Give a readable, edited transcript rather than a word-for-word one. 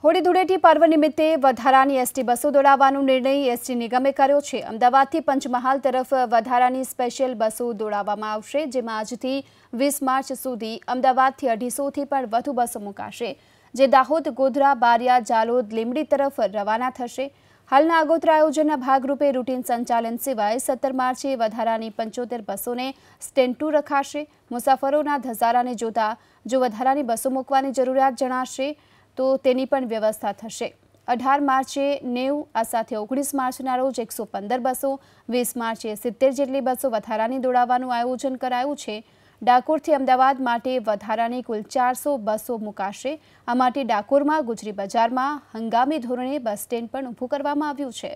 હોળી ધૂળેટી પર્વ નિમિત્તે વધારાની એસટી બસો દોડાવવાનો નિર્ણય એસટી નિગમે કર્યો છે। અમદાવાદથી પંચમહાલ તરફ વધારાની સ્પેશિયલ બસો દોડાવવામાં આવશે, જેમાં આજથી 20 માર્ચ સુધી અમદાવાદથી 250થી પણ વધુ બસો મુકાશે, જે દાહોદ, ગોધરા, બારિયા, જાલોદ, લીંબડી તરફ રવાના થશે। હાલના આગોતરા આયોજનના ભાગરૂપે રૂટીન સંચાલન સિવાય 17 માર્ચે વધારાની 75 બસોને સ્ટેન્ડ 2 રખાશે। મુસાફરોના ધસારાને જોતા જો વધારાની બસો મૂકવાની જરૂરિયાત જણાશે તો તેની પણ વ્યવસ્થા થશે। 18 માર્ચે 90, આ સાથે 19 માર્ચના રોજ 115 બસો, 20 માર્ચે 70 જેટલી બસો વધારાની દોડાવવાનું આયોજન કરાયું છે। ડાકોરથી અમદાવાદ માટે વધારાની કુલ 400 બસો મુકાશે। આ માટે ડાકોરમાં ગુજરી બજારમાં હંગામી ધોરણે બસ સ્ટેન્ડ પણ ઊભું કરવામાં આવ્યું છે।